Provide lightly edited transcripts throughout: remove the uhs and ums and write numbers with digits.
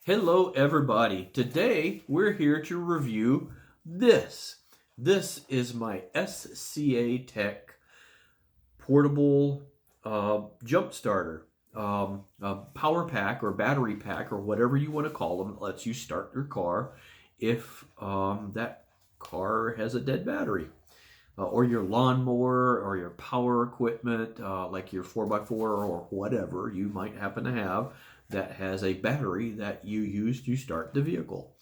Hello everybody. Today we're here to review this. This is my Scatach portable jump starter, power pack or battery pack or whatever you want to call them. It lets you start your car if that car has a dead battery. Or your lawnmower or your power equipment, like your 4x4 or whatever you might happen to have that has a battery that you use to start the vehicle.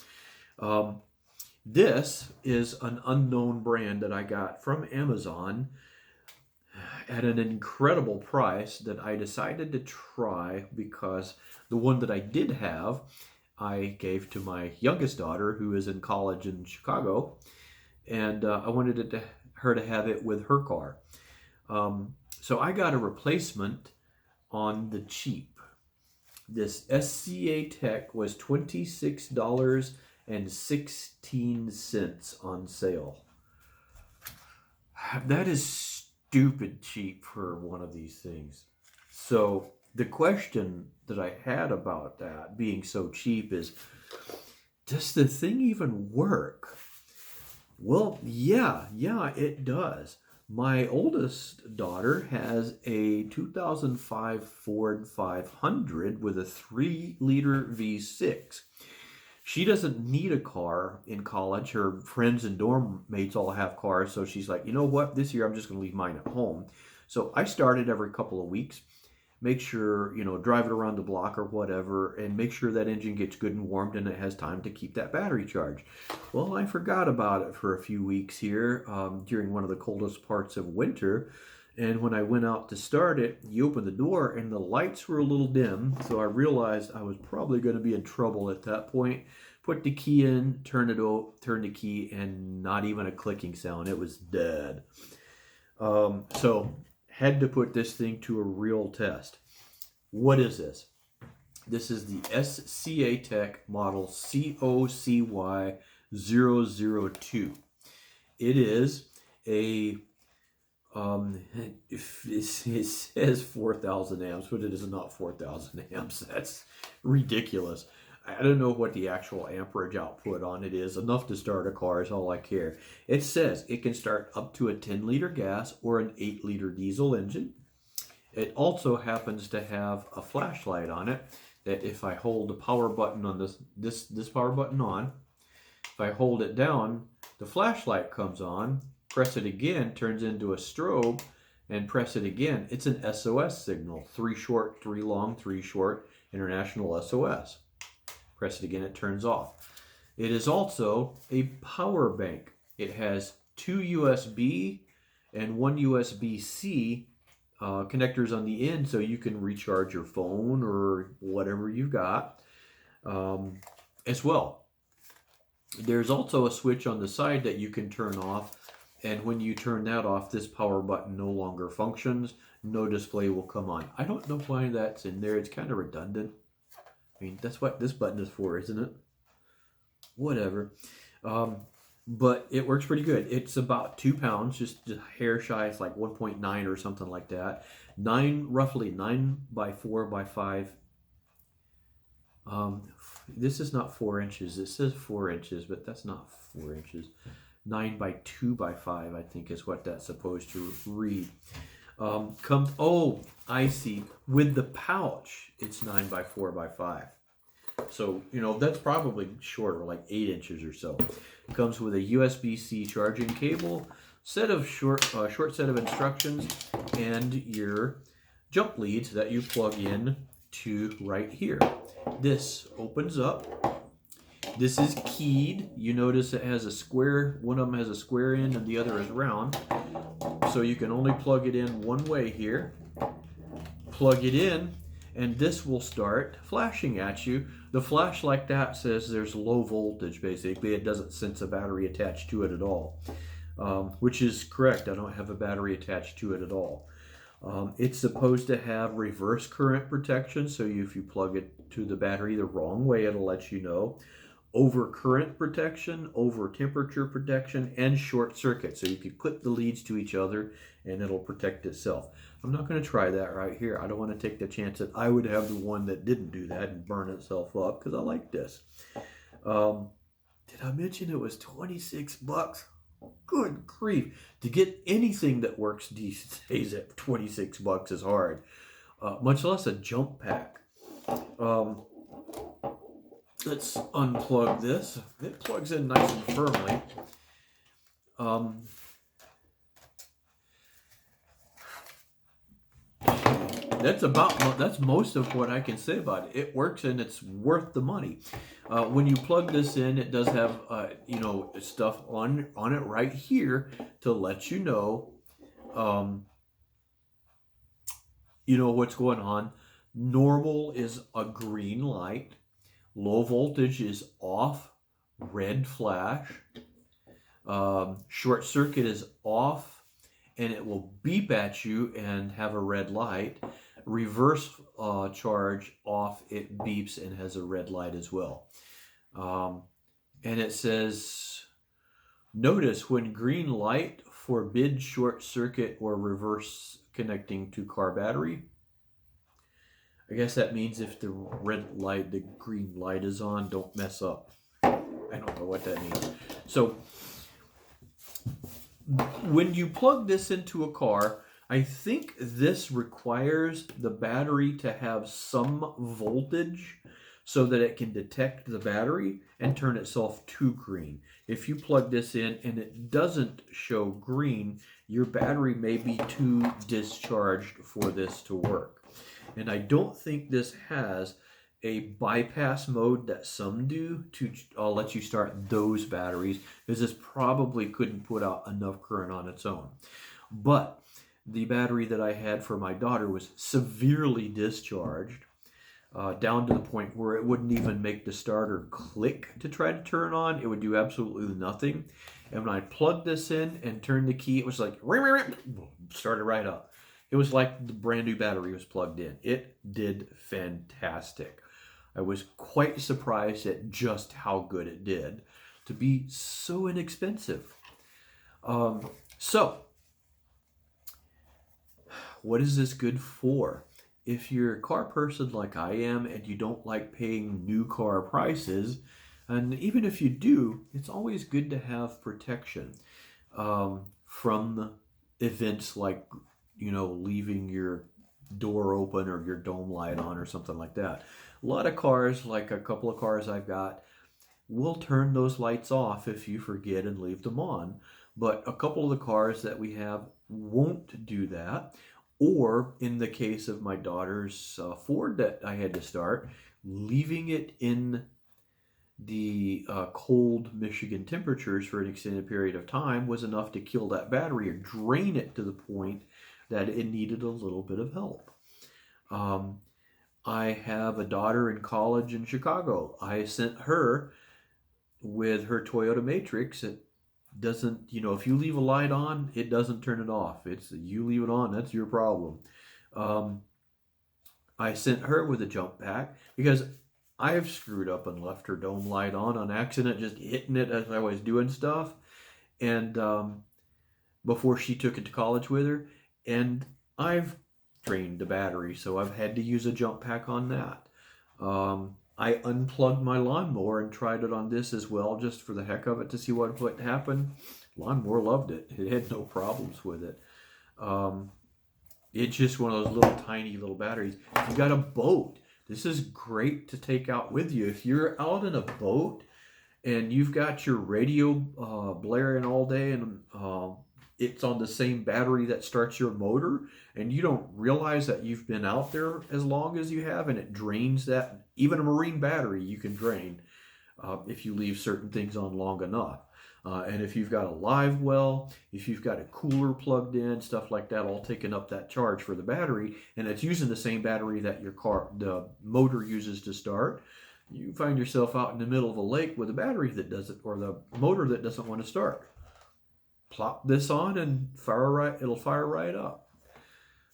This is an unknown brand that I got from Amazon at an incredible price that I decided to try because the one that I did have, I gave to my youngest daughter who is in college in Chicago, and I wanted her to have it with her car. So I got a replacement on the cheap. This Scatach was $26.16 on sale. That is stupid cheap for one of these things. So the question that I had about that being so cheap is, does the thing even work? Well, yeah, it does. My oldest daughter has a 2005 Ford 500 with a 3-liter V6. She doesn't need a car in college. Her friends and dorm mates all have cars, so she's like, you know what, this year I'm just going to leave mine at home. So I started every couple of weeks. Make sure, drive it around the block or whatever, and make sure that engine gets good and warmed and it has time to keep that battery charged. Well, I forgot about it for a few weeks here during one of the coldest parts of winter. And when I went out to start it, you opened the door and the lights were a little dim. So I realized I was probably going to be in trouble at that point. Put the key in, turn the key, and not even a clicking sound. It was dead. So had to put this thing to a real test. What is this? This is the Scatach model COCY002. It is a, it says 4,000 amps, but it is not 4,000 amps. That's ridiculous. I don't know what the actual amperage output on it is. Enough to start a car is all I care. It says it can start up to a 10-liter gas or an 8-liter diesel engine. It also happens to have a flashlight on it that if I hold the power button on this power button on, if I hold it down, the flashlight comes on, press it again, turns into a strobe, and press it again. It's an SOS signal. 3 short, 3 long, 3 short, international SOS. Press it again, it turns off. It is also a power bank. It has 2 USB and 1 USB-C connectors on the end, so you can recharge your phone or whatever you've got as well. There's also a switch on the side that you can turn off, and when you turn that off, this power button no longer functions. No display will come on. I don't know why that's in there. It's kind of redundant. I mean, that's what this button is for, isn't it? Whatever. But it works pretty good. It's about 2 pounds, just a hair shy. It's like 1.9 or something like that. Roughly 9 by 4 by 5. This is not 4 inches. It says 4 inches, but that's not 4 inches. 9 by 2 by 5, I think, is what that's supposed to read. Oh, I see. With the pouch, it's 9 by 4 by 5. So, that's probably shorter, like 8 inches or so. It comes with a USB-C charging cable, short set of instructions, and your jump leads that you plug in to right here. This opens up. This is keyed. You notice it has a square, one of them has a square end and the other is round. So you can only plug it in one way here. Plug it in, and this will start flashing at you. The flash like that says there's low voltage, basically. It doesn't sense a battery attached to it at all, which is correct. I don't have a battery attached to it at all. It's supposed to have reverse current protection, so if you plug it to the battery the wrong way, it'll let you know. Over current protection, over temperature protection, and short circuit. So you can clip the leads to each other and it'll protect itself. I'm not going to try that right here. I don't want to take the chance that I would have the one that didn't do that and burn itself up, because I like this. Did I mention it was 26 bucks? Good grief. To get anything that works these days at 26 bucks is hard. Much less a jump pack. Let's unplug this. It plugs in nice and firmly. That's most of what I can say about it. It works and it's worth the money. When you plug this in, it does have stuff on it right here to let you know what's going on. Normal is a green light. Low voltage is off, red flash. Short circuit is off, and it will beep at you and have a red light. Reverse charge off, it beeps and has a red light as well. And it says, notice when green light forbids short circuit or reverse connecting to car battery. I guess that means if the green light is on, don't mess up. I don't know what that means. So when you plug this into a car, I think this requires the battery to have some voltage so that it can detect the battery and turn itself to green. If you plug this in and it doesn't show green, your battery may be too discharged for this to work. And I don't think this has a bypass mode that some do to let you start those batteries, because this probably couldn't put out enough current on its own. But the battery that I had for my daughter was severely discharged, down to the point where it wouldn't even make the starter click to try to turn on. It would do absolutely nothing. And when I plugged this in and turned the key, it was like, started right up. It was like the brand new battery was plugged in. It did fantastic. I was quite surprised at just how good it did to be so inexpensive. So, what is this good for? If you're a car person like I am and you don't like paying new car prices, and even if you do, it's always good to have protection from events like leaving your door open or your dome light on or something like that. A lot of cars, like a couple of cars I've got, will turn those lights off if you forget and leave them on. But a couple of the cars that we have won't do that. Or in the case of my daughter's Ford that I had to start, leaving it in the cold Michigan temperatures for an extended period of time was enough to kill that battery or drain it to the point that it needed a little bit of help. I have a daughter in college in Chicago. I sent her with her Toyota Matrix. It doesn't, if you leave a light on, it doesn't turn it off. It's you leave it on, that's your problem. I sent her with a jump pack because I've screwed up and left her dome light on accident, just hitting it as I was doing stuff. And before she took it to college with her, and I've drained the battery, so I've had to use a jump pack on that. I unplugged my lawnmower and tried it on this as well, just for the heck of it, to see what would happen. Lawnmower loved it. It had no problems with it. It's just one of those little tiny little batteries. If you got a boat, this is great to take out with you. If you're out in a boat and you've got your radio blaring all day and it's on the same battery that starts your motor, and you don't realize that you've been out there as long as you have, and it drains that. Even a marine battery you can drain if you leave certain things on long enough. And if you've got a live well, if you've got a cooler plugged in, stuff like that, all taking up that charge for the battery, and it's using the same battery that the motor uses to start, you find yourself out in the middle of a lake with a battery that doesn't, or the motor that doesn't want to start. Plop this on and it'll fire right up.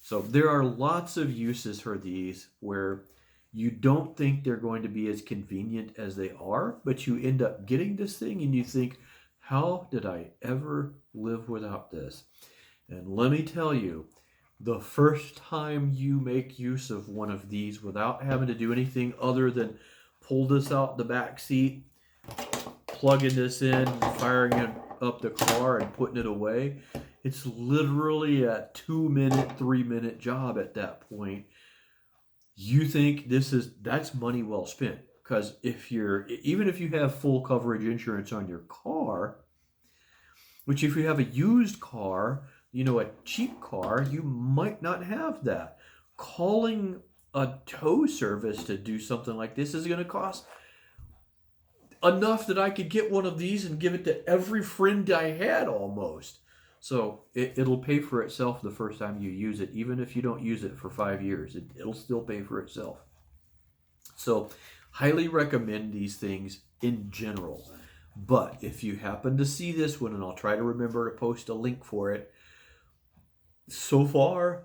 So there are lots of uses for these where you don't think they're going to be as convenient as they are, but you end up getting this thing and you think, how did I ever live without this? And let me tell you, The first time you make use of one of these without having to do anything other than pull this out the back seat, plugging this in, firing it up the car, and putting it away, it's literally a 2-minute, 3-minute job at that point. You think that's money well spent, because even if you have full coverage insurance on your car, which if you have a used car, a cheap car, you might not have that. Calling a tow service to do something like this is going to cost enough that I could get one of these and give it to every friend I had almost. So it'll pay for itself the first time you use it, even if you don't use it for 5 years. It'll still pay for itself. So highly recommend these things in general. But if you happen to see this one, and I'll try to remember to post a link for it, so far,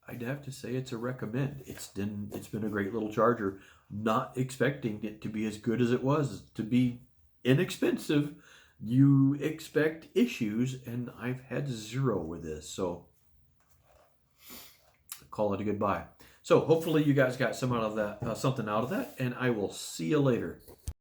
I'd have to say it's a recommend. It's been a great little charger. Not expecting it to be as good as it was. To be inexpensive, you expect issues, and I've had zero with this. So call it a goodbye. So hopefully you guys got something out of that, and I will see you later.